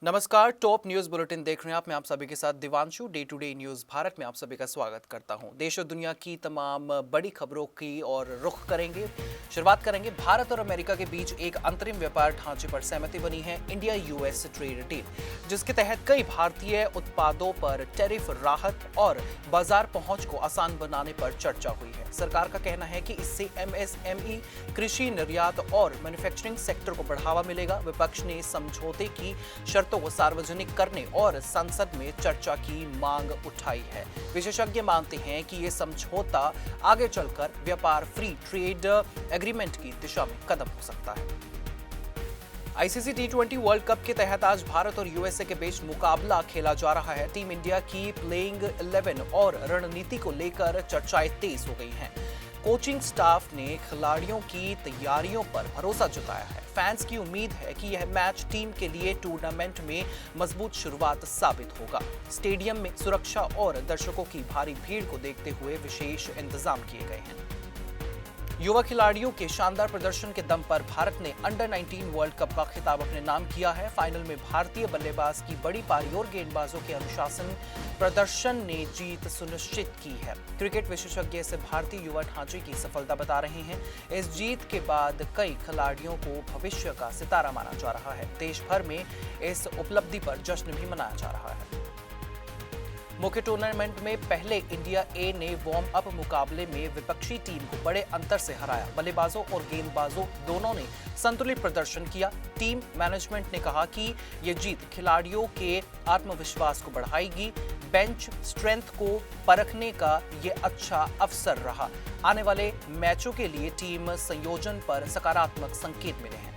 नमस्कार, top news bulletin देख रहे हैं आप। मैं आप सभी के साथ Divanshu. Day to day news Bharat में आप सभी का स्वागत करता हूं। देश और दुनिया की तमाम बड़ी खबरों की और रुख करेंगे। शुरुआत करेंगे भारत और अमेरिका के बीच एक अंतरिम व्यापार ढांचे पर सहमति बनी है, इंडिया यूएस ट्रेड डील, जिसके तहत कई भारतीय उत्पादों पर टैरिफ राहत और बाजार पहुंच को आसान बनाने पर चर्चा हुई है। सरकार का कहना है कि इससे एमएसएमई, कृषि, निर्यात और मैन्युफैक्चरिंग सेक्टर को बढ़ावा मिलेगा। विपक्ष ने समझौते की शर्तों को सार्वजनिक करने और संसद में चर्चा की मांग उठाई है। विशेषज्ञ मानते हैं कि ये समझौता आगे चलकर व्यापार फ्री ट्रेड एग्रीमेंट की दिशा में कदम हो सकता है। आईसीसी टी20 वर्ल्ड कप के तहत आज भारत और यूएसए के बीच मुकाबला खेला जा रहा है। टीम इंडिया की प्लेइंग 11 और रणनीति को लेकर चर्चाएं तेज हो गई हैं। कोचिंग स्टाफ ने खिलाड़ियों की तैयारियों पर भरोसा जताया है। फैंस की उम्मीद है कि यह मैच टीम के लिए टूर्नामेंट में मजबूत शुरुआत साबित होगा। स्टेडियम में सुरक्षा और दर्शकों की भारी भीड़ को देखते हुए विशेष इंतजाम किए गए हैं। युवा खिलाड़ियों के शानदार प्रदर्शन के दम पर भारत ने अंडर 19 वर्ल्ड कप का खिताब अपने नाम किया है। फाइनल में भारतीय बल्लेबाज की बड़ी पारी और गेंदबाजों के अनुशासन प्रदर्शन ने जीत सुनिश्चित की है। क्रिकेट विशेषज्ञ इसे भारतीय युवा ढांचे की सफलता बता रहे हैं। इस जीत के बाद कई खिलाड़ियों को भविष्य का सितारा माना जा रहा है। देश भर में इस उपलब्धि पर जश्न भी मनाया जा रहा है। मुख्य टूर्नामेंट में पहले इंडिया ए ने वार्म अप मुकाबले में विपक्षी टीम को बड़े अंतर से हराया। बल्लेबाजों और गेंदबाजों दोनों ने संतुलित प्रदर्शन किया। टीम मैनेजमेंट ने कहा कि ये जीत खिलाड़ियों के आत्मविश्वास को बढ़ाएगी। बेंच स्ट्रेंथ को परखने का ये अच्छा अवसर रहा। आने वाले मैचों के लिए टीम संयोजन पर सकारात्मक संकेत मिले हैं।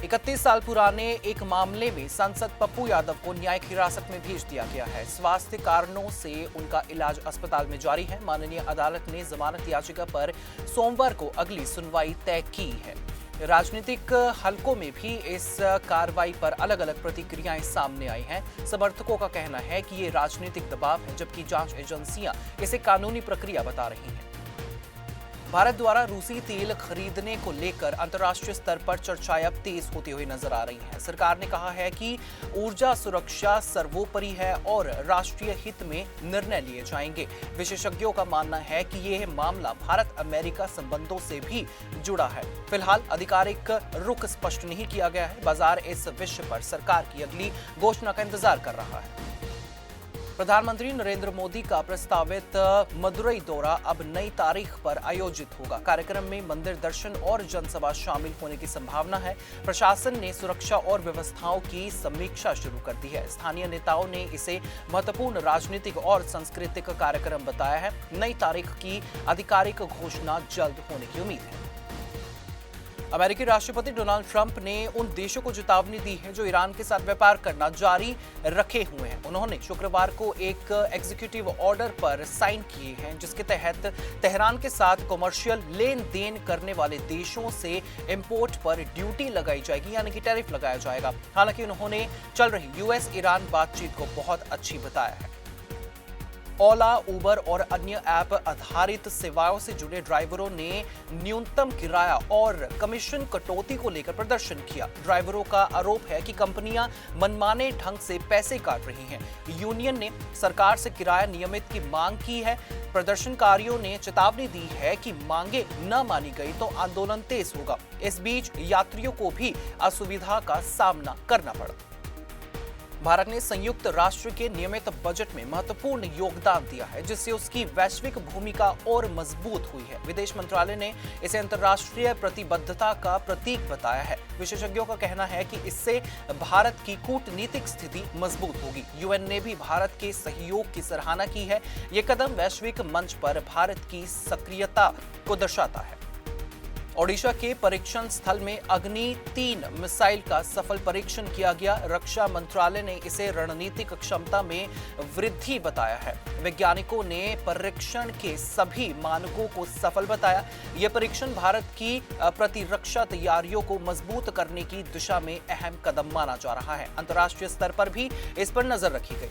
31 साल पुराने एक मामले में सांसद पप्पू यादव को न्यायिक हिरासत में भेज दिया गया है। स्वास्थ्य कारणों से उनका इलाज अस्पताल में जारी है। माननीय अदालत ने जमानत याचिका पर सोमवार को अगली सुनवाई तय की है। राजनीतिक हलकों में भी इस कार्रवाई पर अलग अलग प्रतिक्रियाएं सामने आई हैं। समर्थकों का कहना है कि ये राजनीतिक दबाव है, जबकि जांच एजेंसियां इसे कानूनी प्रक्रिया बता रही हैं। भारत द्वारा रूसी तेल खरीदने को लेकर अंतर्राष्ट्रीय स्तर पर चर्चाएं अब तेज होती हुई नजर आ रही हैं। सरकार ने कहा है कि ऊर्जा सुरक्षा सर्वोपरि है और राष्ट्रीय हित में निर्णय लिए जाएंगे। विशेषज्ञों का मानना है कि यह मामला भारत अमेरिका संबंधों से भी जुड़ा है। फिलहाल आधिकारिक रुख स्पष्ट नहीं किया गया है। बाजार इस विषय पर सरकार की अगली घोषणा का इंतजार कर रहा है। प्रधानमंत्री नरेंद्र मोदी का प्रस्तावित मदुरई दौरा अब नई तारीख पर आयोजित होगा। कार्यक्रम में मंदिर दर्शन और जनसभा शामिल होने की संभावना है। प्रशासन ने सुरक्षा और व्यवस्थाओं की समीक्षा शुरू कर दी है। स्थानीय नेताओं ने इसे महत्वपूर्ण राजनीतिक और सांस्कृतिक कार्यक्रम बताया है। नई तारीख की आधिकारिक घोषणा जल्द होने की उम्मीद है। अमेरिकी राष्ट्रपति डोनाल्ड ट्रंप ने उन देशों को चेतावनी दी है जो ईरान के साथ व्यापार करना जारी रखे हुए हैं। उन्होंने शुक्रवार को एक एग्जीक्यूटिव ऑर्डर पर साइन किए हैं, जिसके तहत तेहरान के साथ कमर्शियल लेन देन करने वाले देशों से इंपोर्ट पर ड्यूटी लगाई जाएगी, यानी कि टैरिफ लगाया जाएगा। हालांकि उन्होंने चल रही यूएस ईरान बातचीत को बहुत अच्छी बताया है। ओला, उबर और अन्य ऐप आधारित सेवाओं से जुड़े ड्राइवरों ने न्यूनतम किराया और कमीशन कटौती को लेकर प्रदर्शन किया। ड्राइवरों का आरोप है कि कंपनियां मनमाने ढंग से पैसे काट रही हैं। यूनियन ने सरकार से किराया नियमित की मांग की है। प्रदर्शनकारियों ने चेतावनी दी है कि मांगे न मानी गई तो आंदोलन तेज होगा। इस बीच यात्रियों को भी असुविधा का सामना करना पड़ा। भारत ने संयुक्त राष्ट्र के नियमित बजट में महत्वपूर्ण योगदान दिया है, जिससे उसकी वैश्विक भूमिका और मजबूत हुई है। विदेश मंत्रालय ने इसे अंतर्राष्ट्रीय प्रतिबद्धता का प्रतीक बताया है। विशेषज्ञों का कहना है कि इससे भारत की कूटनीतिक स्थिति मजबूत होगी। यूएन ने भी भारत के सहयोग की सराहना की है। ये कदम वैश्विक मंच पर भारत की सक्रियता को दर्शाता है। ओडिशा के परीक्षण स्थल में अग्नि-3 मिसाइल का सफल परीक्षण किया गया। रक्षा मंत्रालय ने इसे रणनीतिक क्षमता में वृद्धि बताया है। वैज्ञानिकों ने परीक्षण के सभी मानकों को सफल बताया। यह परीक्षण भारत की प्रतिरक्षा तैयारियों को मजबूत करने की दिशा में अहम कदम माना जा रहा है। अंतर्राष्ट्रीय स्तर पर भी इस पर नजर रखी गई।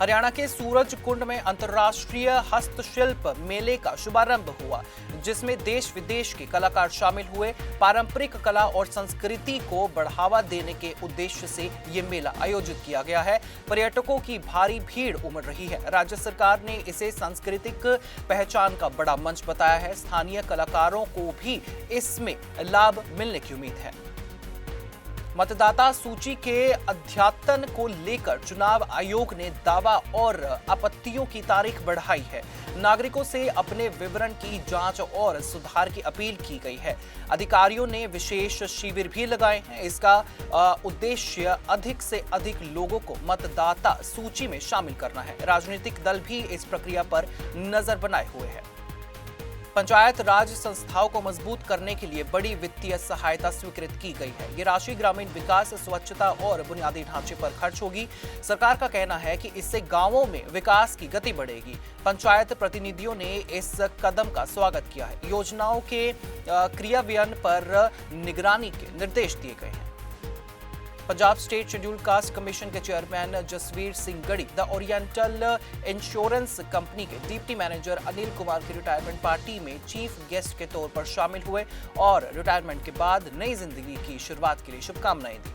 हरियाणा के सूरज कुंड में अंतर्राष्ट्रीय हस्तशिल्प मेले का शुभारंभ हुआ, जिसमें देश विदेश के कलाकार शामिल हुए। पारंपरिक कला और संस्कृति को बढ़ावा देने के उद्देश्य से ये मेला आयोजित किया गया है। पर्यटकों की भारी भीड़ उमड़ रही है। राज्य सरकार ने इसे सांस्कृतिक पहचान का बड़ा मंच बताया है। स्थानीय कलाकारों को भी इसमें लाभ मिलने की उम्मीद है। मतदाता सूची के अद्यतन को लेकर चुनाव आयोग ने दावा और आपत्तियों की तारीख बढ़ाई है। नागरिकों से अपने विवरण की जांच और सुधार की अपील की गई है। अधिकारियों ने विशेष शिविर भी लगाए हैं। इसका उद्देश्य अधिक से अधिक लोगों को मतदाता सूची में शामिल करना है। राजनीतिक दल भी इस प्रक्रिया पर नजर बनाए हुए हैं। पंचायत राज संस्थाओं को मजबूत करने के लिए बड़ी वित्तीय सहायता स्वीकृत की गई है। ये राशि ग्रामीण विकास, स्वच्छता और बुनियादी ढांचे पर खर्च होगी। सरकार का कहना है कि इससे गांवों में विकास की गति बढ़ेगी। पंचायत प्रतिनिधियों ने इस कदम का स्वागत किया है। योजनाओं के क्रियान्वयन पर निगरानी के निर्देश दिए गए हैं। Punjab state scheduled caste commission के chairman Jasvir Singh Garhi the oriental insurance company के डिप्टी मैनेजर अनिल कुमार की रिटायरमेंट पार्टी में चीफ गेस्ट के तौर पर शामिल हुए और रिटायरमेंट के बाद नई जिंदगी की शुरुआत के लिए शुभकामनाएं दी।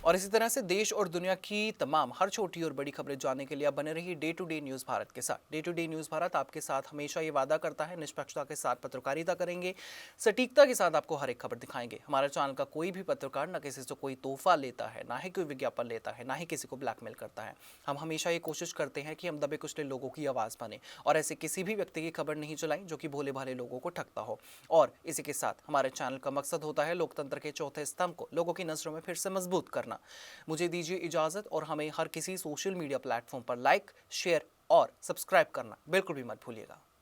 और इसी तरह से देश और दुनिया की तमाम हर छोटी और बड़ी खबरें जानने के लिए आप बने रहिए day to day news Bharat के साथ। Day to day news Bharat आपके साथ हमेशा ये वादा करता है, निष्पक्षता के साथ पत्रकारिता करेंगे, सटीकता के साथ आपको हर एक खबर दिखाएंगे। हमारे चैनल का कोई भी पत्रकार न किसी से कोई तोहफा लेता है, ना ही कोई विज्ञापन लेता है, ना ही किसी को ब्लैकमेल करता है। हम हमेशा ये कोशिश करते हैं कि हम दबे कुचले लोगों की आवाज़ बने और ऐसे किसी भी व्यक्ति की खबर नहीं चलाएं जो कि भोले भाले लोगों को ठगता हो। और इसी के साथ हमारे चैनल का मकसद होता है लोकतंत्र के चौथे स्तंभ को लोगों की नजरों में फिर से मजबूत करना। मुझे दीजिए इजाजत और हमें हर किसी सोशल मीडिया प्लेटफॉर्म पर लाइक, शेयर और सब्सक्राइब करना बिल्कुल भी मत भूलिएगा।